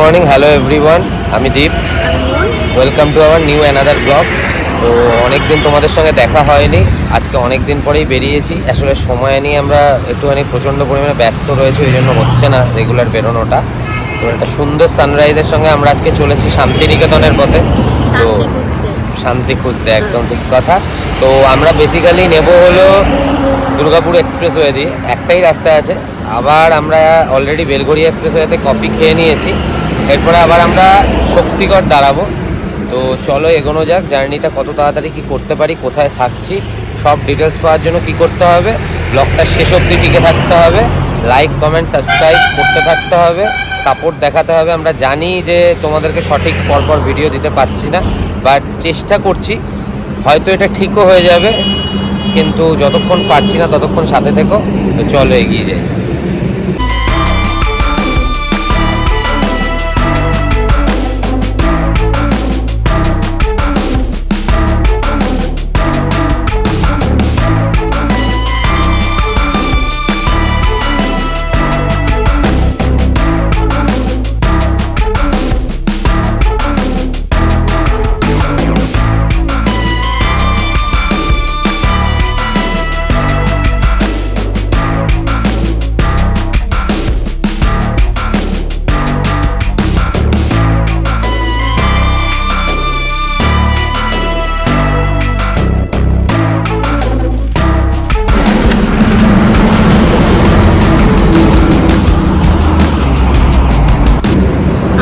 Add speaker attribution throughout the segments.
Speaker 1: Morning, hello everyone, আমি Deep. Welcome to our new another blog. তো অনেক দিন তোমাদের সঙ্গে দেখা হয়নি, আজকে অনেক দিন পরেই বেরিয়েছি। আসলে সময় নিয়ে আমরা একটুখানি প্রচণ্ড পরিমাণে ব্যস্ত রয়েছে, ওই জন্য হচ্ছে না রেগুলার বেরোনোটা। তো একটা সুন্দর সানরাইজের সঙ্গে আমরা আজকে চলেছি শান্তিনিকেতনের পথে। তো শান্তি খুঁজতে, একদম ঠিক কথা। তো আমরা বেসিক্যালি নেব হলো দুর্গাপুর এক্সপ্রেসওয়ে দিয়ে, একটাই রাস্তা আছে। আবার আমরা অলরেডি বেলঘড়িয়া এক্সপ্রেসওয়েতে কফি খেয়ে নিয়েছি, এরপরে আবার আমরা শক্তিগড় দাঁড়াবো। তো চলো এগোনো যাক, জার্নিটা কত তাড়াতাড়ি কী করতে পারি, কোথায় থাকছি, সব ডিটেলস পাওয়ার জন্য কি করতে হবে, ব্লগটা শেষ অবধি টিকে থাকতে হবে, লাইক কমেন্ট সাবস্ক্রাইব করতে থাকতে হবে, সাপোর্ট দেখাতে হবে। আমরা জানি যে তোমাদেরকে সঠিক পরপর ভিডিও দিতে পারছি না, বাট চেষ্টা করছি, হয়তো এটা ঠিকও হয়ে যাবে, কিন্তু যতক্ষণ পারছি না ততক্ষণ সাথে থেকো। তো চলো এগিয়ে যাই।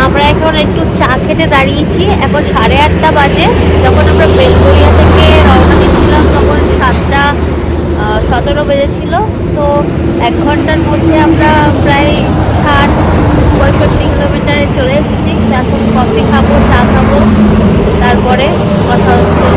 Speaker 2: আমরা এখন একটু চা খেতে দাঁড়িয়েছি। এখন 8:30 বাজে। যখন আমরা বেলঘড়িয়া থেকে রওনা দিচ্ছিলাম তখন 7:17 বেজেছিল। তো 1 ঘন্টার মধ্যে আমরা প্রায় 60-65 কিলোমিটারে চলে এসেছি। এখন কফি খাবো, চা খাবো, তারপরে কথা হচ্ছে।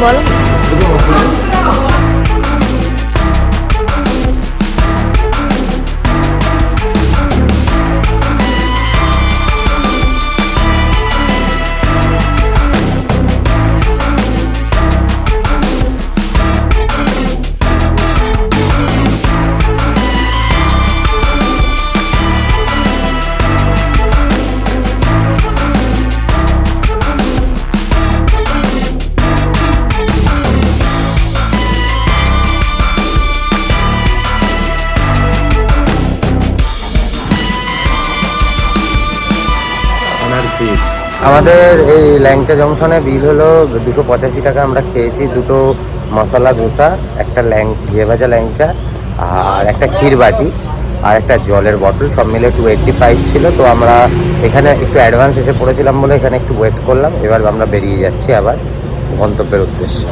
Speaker 2: বলো।
Speaker 1: আমাদের এই ল্যাংচা জংশনে বিল হলো 285 টাকা। আমরা খেয়েছি দুটো মশলা ধোসা, একটা ঘিয়ে ভাজা ল্যাংচা, আর একটা ক্ষীর বাটি, আর একটা জলের বটল, সব মিলে 285 ছিল। তো আমরা এখানে একটু অ্যাডভান্স এসে পড়েছিলাম বলে এখানে একটু ওয়েট করলাম। এবার আমরা বেরিয়ে যাচ্ছি আবার গন্তব্যের উদ্দেশ্যে।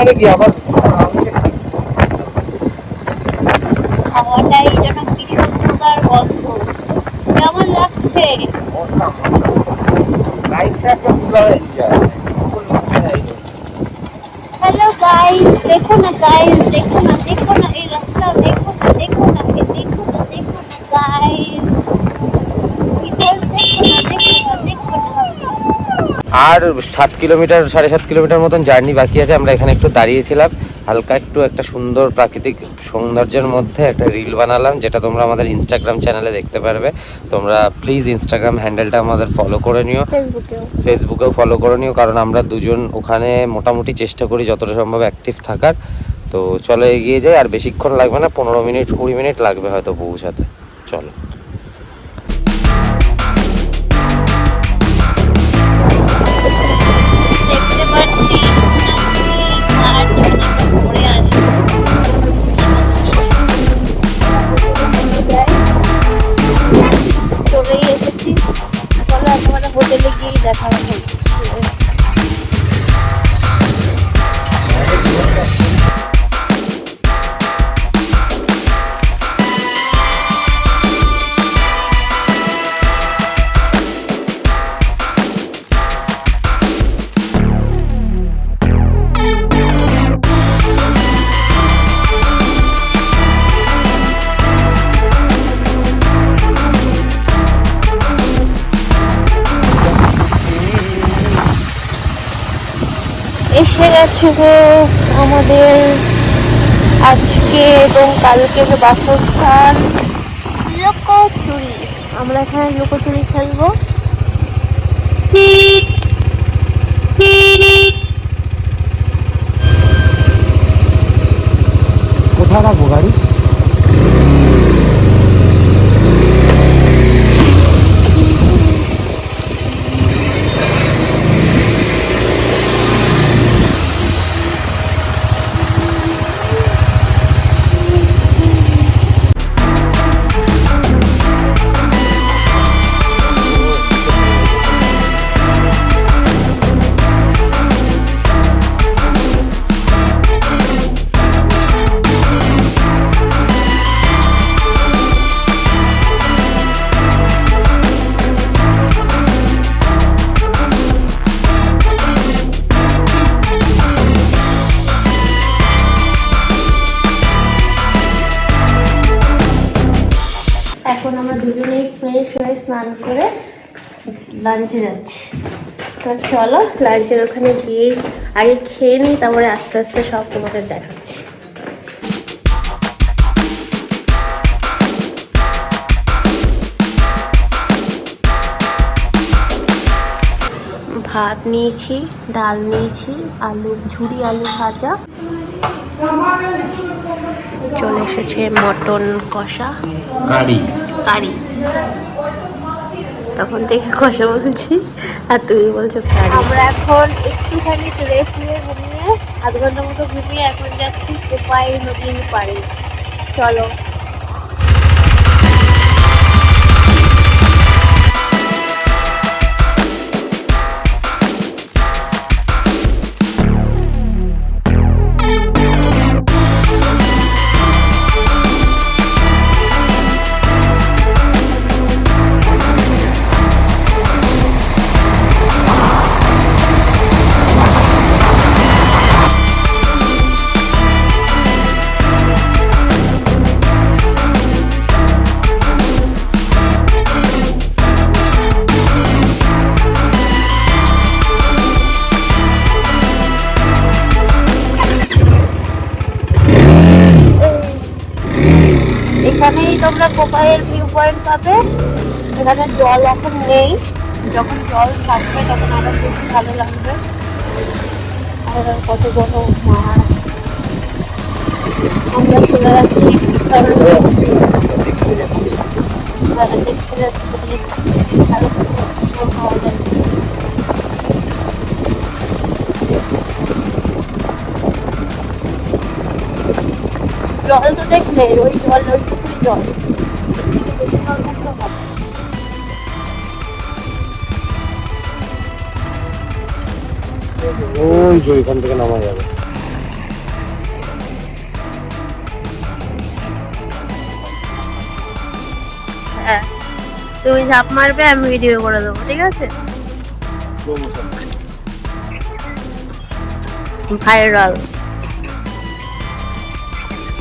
Speaker 1: মানে কি আবার
Speaker 2: হাওয়াটা এই জন্য কি সুন্দর গন্ধ, কেমন লাগছে? হ্যালো গাইস, দেখো না গাইস, দেখো না, দেখো না এই রাস্তা, দেখো না, দেখো না, দেখো না, দেখো না গাইস, দেখো না, দেখো না, দেখো না।
Speaker 1: আর 7 কিলোমিটার 7.5 কিলোমিটার মতন জার্নি বাকি আছে। আমরা এখানে একটু দাঁড়িয়েছিলাম, হালকা একটু একটা সুন্দর প্রাকৃতিক সৌন্দর্যের মধ্যে একটা রিল বানালাম, যেটা তোমরা আমাদের ইনস্টাগ্রাম চ্যানেলে দেখতে পারবে। তোমরা প্লিজ ইনস্টাগ্রাম হ্যান্ডেলটা আমাদের ফলো করে নিও, ফেসবুকেও ফলো করে নিও, কারণ আমরা দুজন ওখানে মোটামুটি চেষ্টা করি যতটা সম্ভব অ্যাক্টিভ থাকার। তো চলো এগিয়ে যাই, আর বেশিক্ষণ লাগবে না, 15 মিনিট 20 মিনিট লাগবে হয়তো পৌঁছাতে। চলো।
Speaker 2: দেখতে পাচ্ছি আর পরে আসি, চলেই এসেছি। চলো একেবারে হোটেলে গিয়ে দেখা হচ্ছে। এসে গেছে গো আমাদের আজকে এবং কালকের বাসস্থান লুকোচুরি। আমরা এখানে লুকোচুরি খেলবো।
Speaker 1: কোথায় রাখবো গাড়ি? এখন আমরা দুজনেই ফ্রেশ হয়ে স্নান করে লাঞ্চে যাচ্ছি। তো চলো লাঞ্চের ওখানে গিয়ে আগে খেয়ে নিই, তারপরে আস্তে আস্তে সব তোমাদের দেখাচ্ছি। ভাত নিয়েছি, ডাল নিয়েছি, ঝুরি আলু ভাজা, চলে এসেছে মটন কষা, কারি। তখন থেকে কষা বলছি আর তুমি বলছো কারি। আমরা এখন একটুখানি রেস্ট নিয়ে ঘুমিয়ে, আধ ঘন্টার মতো ঘুমিয়ে এখন যাচ্ছি কোপাই নদীর পাড়ে। চলো। এখানেই তোমরা কোপাইয়ের ভিউ পয়েন্ট পাবে। এখানে জল এখন নেই, যখন জল থাকবে তখন আরো বেশি ভালো লাগবে। আর কত বড় মাঠ, আমরা চলে যাচ্ছি দেখতে যাচ্ছি, ভালো খাওয়া যাবে। জল তো দেখলে ওই জল, ওইটুকুই জল, বেশি জল থাকতে হবে। ওই যে এখান থেকে নামা যাবে।
Speaker 2: তুমি ঝাঁপ মারবে, আমি ভিডিও করে দেবো, ঠিক আছে? ভাইরাল।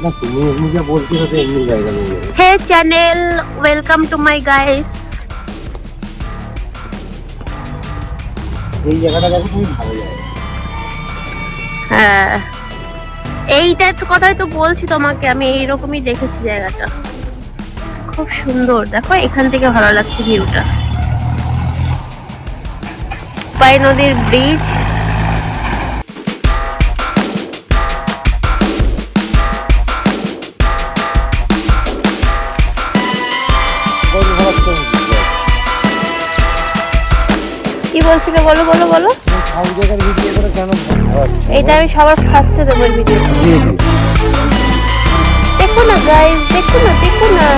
Speaker 1: না তুমি এমনি যা বলছি তো এমনি জায়গা নিয়ে
Speaker 2: hey channel, welcome to my guys.
Speaker 1: এই জায়গাটা দেখো তুমি ভালো জায়গা।
Speaker 2: হ্যাঁ, এইটার কথাই তো বলছি তোমাকে, আমি এইরকমই দেখেছি জায়গাটা, খুব সুন্দর। দেখো এখান থেকে ভালো লাগছে ভিউটা, পাই নদীর ব্রিজ। কি বলছিলে, বলো বলো বলো।
Speaker 1: সব জায়গার ভিডিও করে কেন
Speaker 2: এটা আমি সবার ফার্স্টে দেবো ভিডিও। দেখো না গাইস, দেখো না, দেখো না।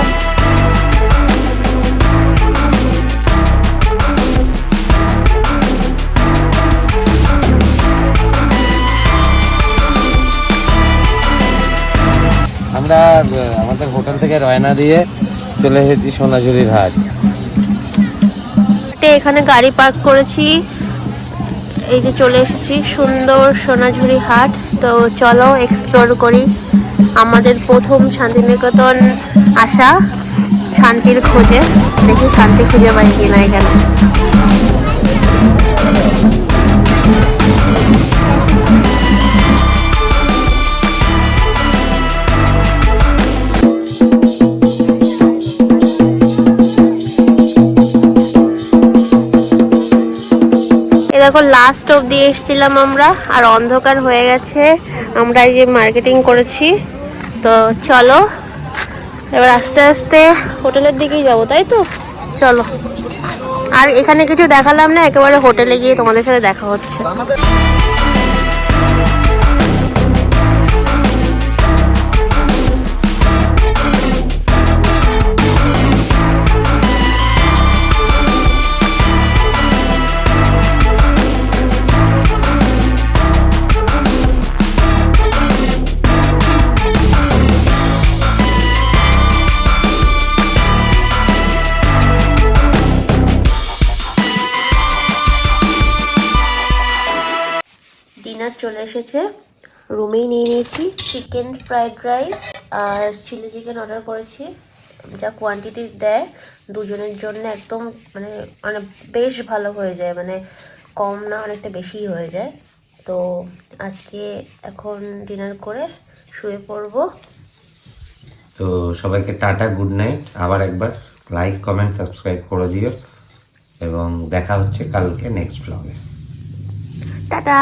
Speaker 1: আমরা আমাদের হোটেল থেকে রয়না দিয়ে চলে এসেছি সোনাঝুরির হাট।
Speaker 2: এখানে গাড়ি পার্ক করেছি, এই যে চলে এসেছি সুন্দর সোনাঝুরি হাট। তো চলো এক্সপ্লোর করি। আমাদের প্রথম শান্তিনিকেতন আসা, শান্তির খোঁজে, দেখি শান্তি খুঁজে পাই কিনা এখানে। দেখো লাস্ট অবধি এসেছিলাম আমরা, আর অন্ধকার হয়ে গেছে। আমরা এই যে মার্কেটিং করেছি, তো চলো এবার আস্তে আস্তে হোটেলের দিকেই যাবো, তাই তো? চলো। আর এখানে কিছু দেখালাম না, একেবারে হোটেলে গিয়ে তোমাদের সাথে দেখা হচ্ছে। ডিনার চলে এসেছে, রুমেই নিয়ে নিয়েছি। চিকেন ফ্রাইড রাইস আর চিলি চিকেন অর্ডার করেছি, যা কোয়ান্টিটি দেয় দুজনের জন্য একদম মানে মানে বেশ ভালো হয়ে যায়, মানে কম না, অনেকটা বেশিই হয়ে যায়। তো আজকে এখন ডিনার করে শুয়ে পড়বো।
Speaker 1: তো সবাইকে টাটা, গুড নাইট। আবার একবার লাইক কমেন্ট সাবস্ক্রাইব করে দিও, এবং দেখা হচ্ছে কালকে নেক্সট ব্লগে।
Speaker 2: টাটা।